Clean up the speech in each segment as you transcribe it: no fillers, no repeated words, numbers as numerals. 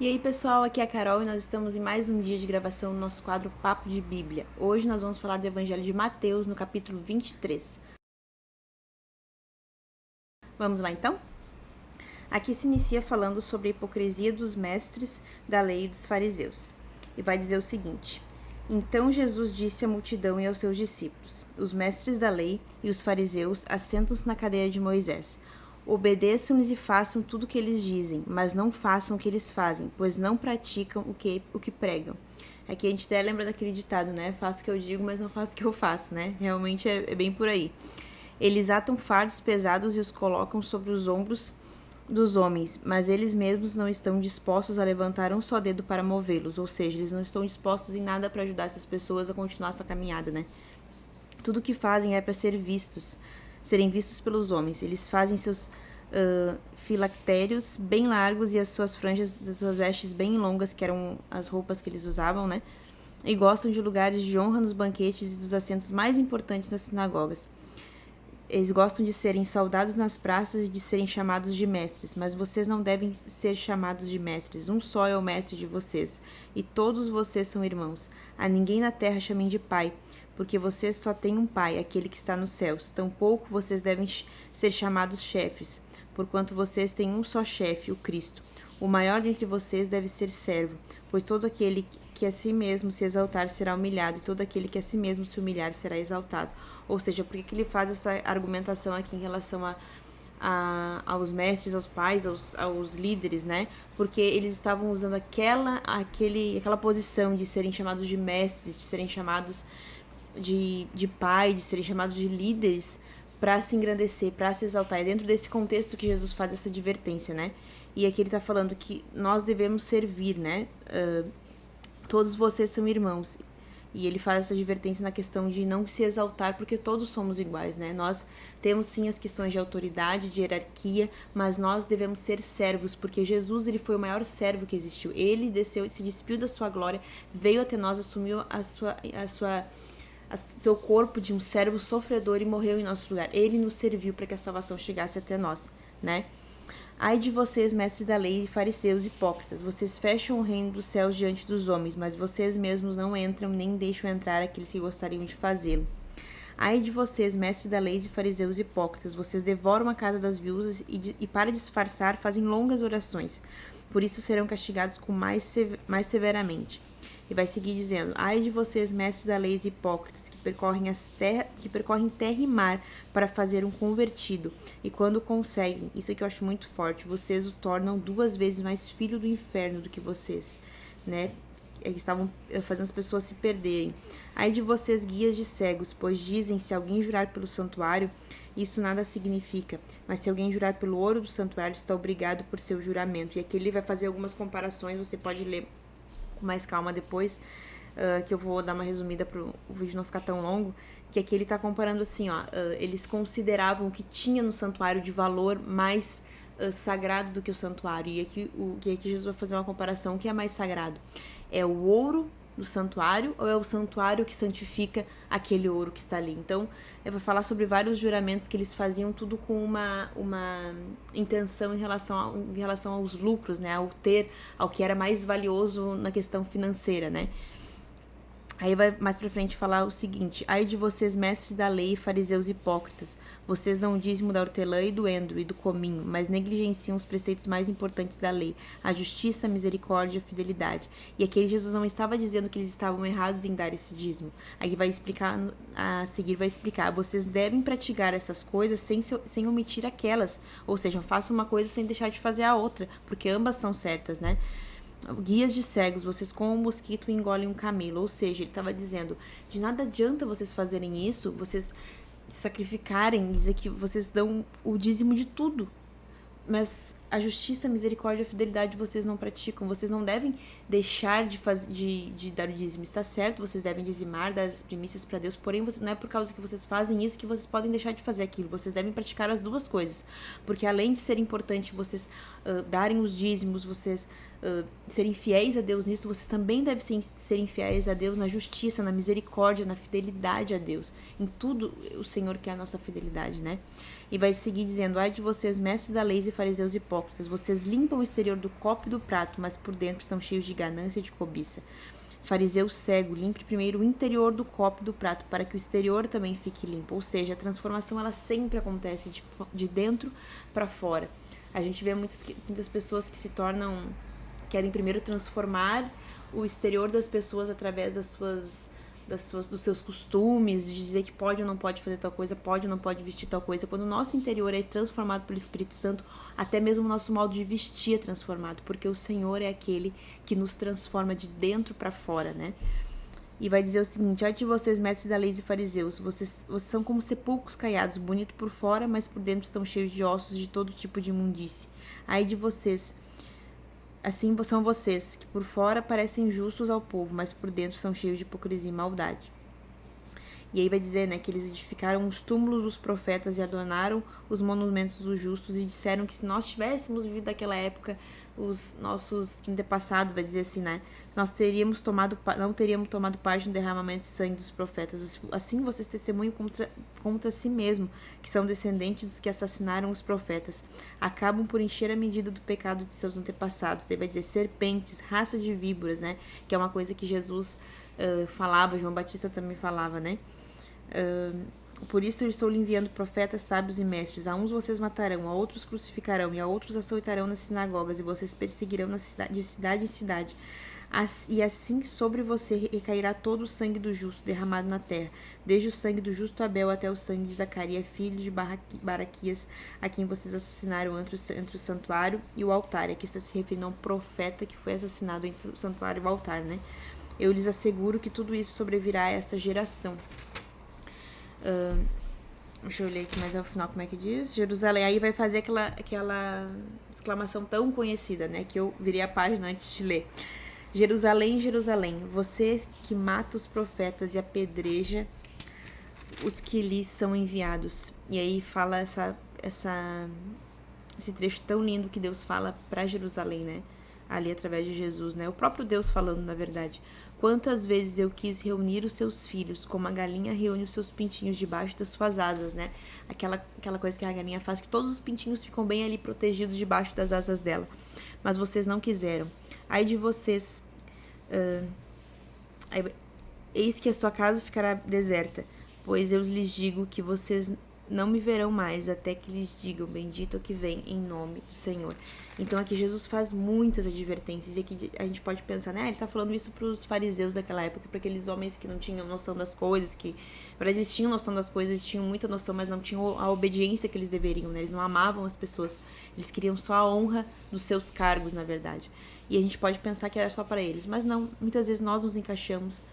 E aí, pessoal, aqui é a Carol e nós estamos em mais um dia de gravação no nosso quadro Papo de Bíblia. Hoje nós vamos falar do Evangelho de Mateus, no capítulo 23. Vamos lá, então? Aqui se inicia falando sobre a hipocrisia dos mestres da lei e dos fariseus. E vai dizer o seguinte: Então Jesus disse à multidão e aos seus discípulos: Os mestres da lei e os fariseus assentam-se na cadeira de Moisés. Obedeçam-lhes e façam tudo o que eles dizem, mas não façam o que eles fazem, pois não praticam o que pregam. Aqui a gente até lembra daquele ditado, né? Faço o que eu digo, mas não faço o que eu faço, né? Realmente é bem por aí. Eles atam fardos pesados e os colocam sobre os ombros dos homens, mas eles mesmos não estão dispostos a levantar um só dedo para movê-los, ou seja, eles não estão dispostos em nada para ajudar essas pessoas a continuar a sua caminhada, né? Tudo o que fazem é para serem vistos pelos homens. Eles fazem seus filactérios bem largos e as suas franjas das suas vestes bem longas, que eram as roupas que eles usavam, né? E gostam de lugares de honra nos banquetes e dos assentos mais importantes nas sinagogas. Eles gostam de serem saudados nas praças e de serem chamados de mestres, mas vocês não devem ser chamados de mestres. Um só é o mestre de vocês, e todos vocês são irmãos. A ninguém na terra chamem de pai, porque vocês só têm um pai, aquele que está nos céus. Tampouco vocês devem ser chamados chefes, porquanto vocês têm um só chefe, o Cristo. O maior dentre vocês deve ser servo, pois todo aquele que a si mesmo se exaltar será humilhado, e todo aquele que a si mesmo se humilhar será exaltado. Ou seja, por que ele faz essa argumentação aqui em relação aos mestres, aos pais, aos líderes, né? Porque eles estavam usando aquela posição de serem chamados de mestres, de serem chamados de pai, de serem chamados de líderes para se engrandecer, para se exaltar. É dentro desse contexto que Jesus faz essa advertência, né? E aqui ele tá falando que nós devemos servir, né? Todos vocês são irmãos. E ele faz essa advertência na questão de não se exaltar, porque todos somos iguais, né? Nós temos sim as questões de autoridade, de hierarquia, mas nós devemos ser servos, porque Jesus, ele foi o maior servo que existiu. Ele desceu, se despiu da sua glória, veio até nós, assumiu seu corpo de um servo sofredor e morreu em nosso lugar. Ele nos serviu para que a salvação chegasse até nós, né? Ai de vocês, mestres da lei e fariseus hipócritas, vocês fecham o reino dos céus diante dos homens, mas vocês mesmos não entram nem deixam entrar aqueles que gostariam de fazê-lo. Ai de vocês, mestres da lei e fariseus hipócritas, vocês devoram a casa das viúvas e para disfarçar fazem longas orações. Por isso serão castigados com mais severamente. E vai seguir dizendo: Ai de vocês, mestres da lei e hipócritas, que percorrem terra e mar para fazer um convertido. E quando conseguem, isso aqui eu acho muito forte, vocês o tornam 2 vezes mais filho do inferno do que vocês, né? Eles estavam fazendo as pessoas se perderem. Ai de vocês, guias de cegos, pois dizem: se alguém jurar pelo santuário, isso nada significa. Mas se alguém jurar pelo ouro do santuário, está obrigado por seu juramento. E aqui ele vai fazer algumas comparações, você pode ler com mais calma depois, que eu vou dar uma resumida para o vídeo não ficar tão longo, que aqui ele tá comparando assim, ó, eles consideravam o que tinha no santuário de valor mais sagrado do que o santuário, e aqui Jesus vai fazer uma comparação: o que é mais sagrado? É o ouro do santuário ou é o santuário que santifica aquele ouro que está ali? Então, eu vou falar sobre vários juramentos que eles faziam, tudo com uma intenção em relação aos lucros, né? Ao que era mais valioso na questão financeira, né? Aí vai mais pra frente falar o seguinte: ai de vocês, mestres da lei e fariseus hipócritas, vocês dão o dízimo da hortelã e do endro e do cominho, mas negligenciam os preceitos mais importantes da lei, a justiça, a misericórdia e a fidelidade. E aqui Jesus não estava dizendo que eles estavam errados em dar esse dízimo. Aí vai explicar, a seguir vai explicar: vocês devem praticar essas coisas sem omitir aquelas, ou seja, façam uma coisa sem deixar de fazer a outra, porque ambas são certas, né? Guias de cegos, vocês comem um mosquito e engolem um camelo. Ou seja, ele estava dizendo: de nada adianta vocês fazerem isso, vocês sacrificarem, dizer que vocês dão o dízimo de tudo, mas a justiça, a misericórdia e a fidelidade vocês não praticam. Vocês não devem deixar de dar o dízimo. Está certo, vocês devem dizimar, dar as primícias para Deus, porém não é por causa que vocês fazem isso que vocês podem deixar de fazer aquilo. Vocês devem praticar as duas coisas, porque além de ser importante vocês darem os dízimos, vocês serem fiéis a Deus nisso, vocês também devem serem fiéis a Deus na justiça, na misericórdia, na fidelidade a Deus. Em tudo o Senhor quer a nossa fidelidade, né? E vai seguir dizendo: ai de vocês, mestres da lei e fariseus hipócritas, vocês limpam o exterior do copo e do prato, mas por dentro estão cheios de ganância e de cobiça. Fariseu cego, limpe primeiro o interior do copo e do prato, para que o exterior também fique limpo. Ou seja, a transformação ela sempre acontece de dentro para fora. A gente vê muitas pessoas que se tornam, querem primeiro transformar o exterior das pessoas através dos seus costumes, de dizer que pode ou não pode fazer tal coisa, pode ou não pode vestir tal coisa. Quando o nosso interior é transformado pelo Espírito Santo, até mesmo o nosso modo de vestir é transformado, porque o Senhor é aquele que nos transforma de dentro para fora, né? E vai dizer o seguinte: ai de vocês, mestres da lei e fariseus, vocês são como sepulcros caiados, bonito por fora, mas por dentro estão cheios de ossos de todo tipo de imundície. Ai de vocês, assim são vocês, que por fora parecem justos ao povo, mas por dentro são cheios de hipocrisia e maldade. E aí vai dizer, né, que eles edificaram os túmulos dos profetas e adornaram os monumentos dos justos e disseram que se nós tivéssemos vivido naquela época, os nossos antepassados, vai dizer assim, né, nós não teríamos tomado parte no derramamento de sangue dos profetas. Assim vocês testemunham contra si mesmo, que são descendentes dos que assassinaram os profetas. Acabam por encher a medida do pecado de seus antepassados. Daí vai dizer serpentes, raça de víboras, né, que é uma coisa que Jesus falava, João Batista também falava, né. Por isso eu estou lhe enviando profetas, sábios e mestres. A uns vocês matarão, a outros crucificarão, e a outros açoitarão nas sinagogas, e vocês perseguirão de cidade em cidade. E assim sobre você recairá todo o sangue do justo derramado na terra, desde o sangue do justo Abel até o sangue de Zacarias, filho de Baraquias, a quem vocês assassinaram entre o santuário e o altar. Aqui está se referindo a um profeta que foi assassinado entre o santuário e o altar, né? Eu lhes asseguro que tudo isso sobrevirá a esta geração. Deixa eu ler aqui mais ao final como é que diz. Jerusalém, aí vai fazer aquela exclamação tão conhecida, né, que eu virei a página antes de ler. Jerusalém, Jerusalém, você que mata os profetas e apedreja os que lhes são enviados. E aí fala esse trecho tão lindo que Deus fala para Jerusalém, né, ali através de Jesus, né, o próprio Deus falando, na verdade. Quantas vezes eu quis reunir os seus filhos, como a galinha reúne os seus pintinhos debaixo das suas asas, né? Aquela coisa que a galinha faz, que todos os pintinhos ficam bem ali protegidos debaixo das asas dela. Mas vocês não quiseram. Ai de vocês, eis que a sua casa ficará deserta, pois eu lhes digo que vocês não me verão mais, até que lhes digam, bendito o que vem em nome do Senhor. Então aqui Jesus faz muitas advertências, e aqui a gente pode pensar, né, ele tá falando isso para os fariseus daquela época, para aqueles homens que não tinham noção das coisas, que, na verdade, eles tinham noção das coisas, tinham muita noção, mas não tinham a obediência que eles deveriam, né, eles não amavam as pessoas, eles queriam só a honra dos seus cargos, na verdade. E a gente pode pensar que era só para eles, mas não, muitas vezes nós nos encaixamos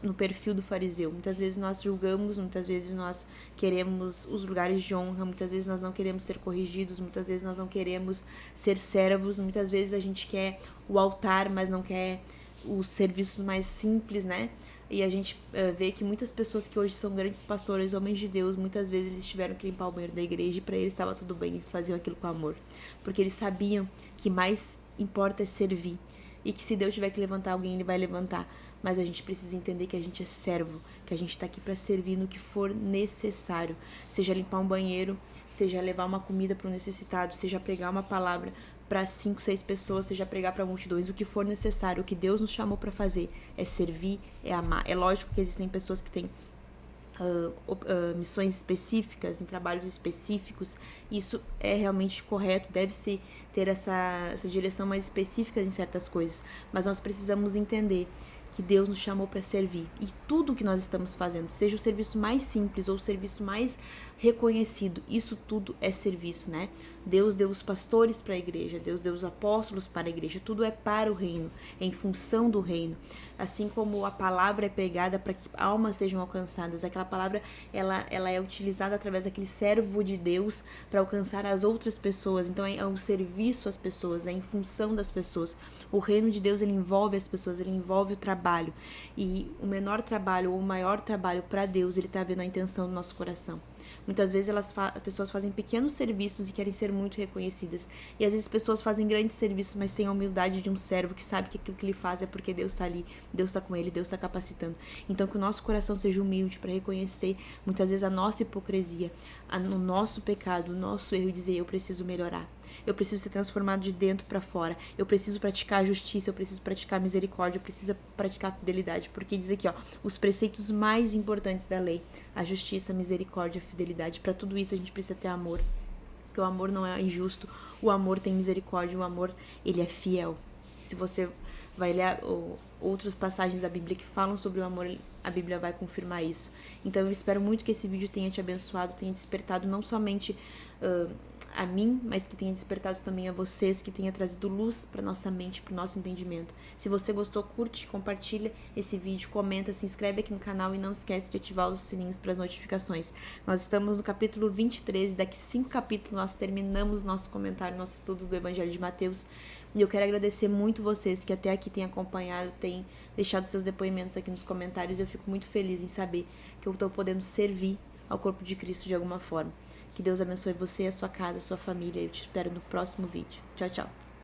no perfil do fariseu. Muitas vezes nós julgamos, muitas vezes nós queremos os lugares de honra, muitas vezes nós não queremos ser corrigidos, muitas vezes nós não queremos ser servos, muitas vezes a gente quer o altar, mas não quer os serviços mais simples, né? E a gente vê que muitas pessoas que hoje são grandes pastores, homens de Deus, muitas vezes eles tiveram que limpar o banheiro da igreja, e para eles estava tudo bem, eles faziam aquilo com amor, porque eles sabiam que mais importa é servir, e que se Deus tiver que levantar alguém, ele vai levantar. Mas a gente precisa entender que a gente é servo, que a gente está aqui para servir no que for necessário. Seja limpar um banheiro, seja levar uma comida para o necessitado, seja pregar uma palavra para 5, 6 pessoas, seja pregar para multidões, o que for necessário. O que Deus nos chamou para fazer é servir, é amar. É lógico que existem pessoas que têm missões específicas, em trabalhos específicos. Isso é realmente correto, deve-se ter essa direção mais específica em certas coisas. Mas nós precisamos entender que Deus nos chamou para servir. E tudo que nós estamos fazendo, seja o serviço mais simples ou o serviço mais reconhecido, isso tudo é serviço, né? Deus deu os pastores para a igreja, Deus deu os apóstolos para a igreja, tudo é para o reino, é em função do reino. Assim como a palavra é pregada para que almas sejam alcançadas, aquela palavra ela é utilizada através daquele servo de Deus para alcançar as outras pessoas. Então é um serviço às pessoas, é em função das pessoas. O reino de Deus, ele envolve as pessoas, ele envolve o trabalho. E o menor trabalho ou o maior trabalho para Deus, ele está vendo a intenção do nosso coração. Muitas vezes as pessoas fazem pequenos serviços e querem ser muito reconhecidas. E às vezes pessoas fazem grandes serviços, mas têm a humildade de um servo que sabe que aquilo que ele faz é porque Deus está ali, Deus está com ele, Deus está capacitando. Então que o nosso coração seja humilde para reconhecer muitas vezes a nossa hipocrisia, o nosso pecado, o nosso erro e dizer: eu preciso melhorar. Eu preciso ser transformado de dentro para fora. Eu preciso praticar a justiça, eu preciso praticar a misericórdia, eu preciso praticar a fidelidade. Porque diz aqui, ó, os preceitos mais importantes da lei: a justiça, a misericórdia, a fidelidade. Para tudo isso a gente precisa ter amor. Porque o amor não é injusto, o amor tem misericórdia, o amor, ele é fiel. Se você vai ler outras passagens da Bíblia que falam sobre o amor, a Bíblia vai confirmar isso. Então eu espero muito que esse vídeo tenha te abençoado, tenha despertado não somente a mim, mas que tenha despertado também a vocês, que tenha trazido luz para nossa mente, para o nosso entendimento. Se você gostou, curte, compartilha esse vídeo, comenta, se inscreve aqui no canal e não esquece de ativar os sininhos para as notificações. Nós estamos no capítulo 23, daqui 5 capítulos nós terminamos nosso comentário, nosso estudo do Evangelho de Mateus. E eu quero agradecer muito vocês que até aqui têm acompanhado, têm deixado seus depoimentos aqui nos comentários. Eu fico muito feliz em saber que eu estou podendo servir ao corpo de Cristo de alguma forma. Que Deus abençoe você, a sua casa, a sua família. Eu te espero no próximo vídeo. Tchau, tchau.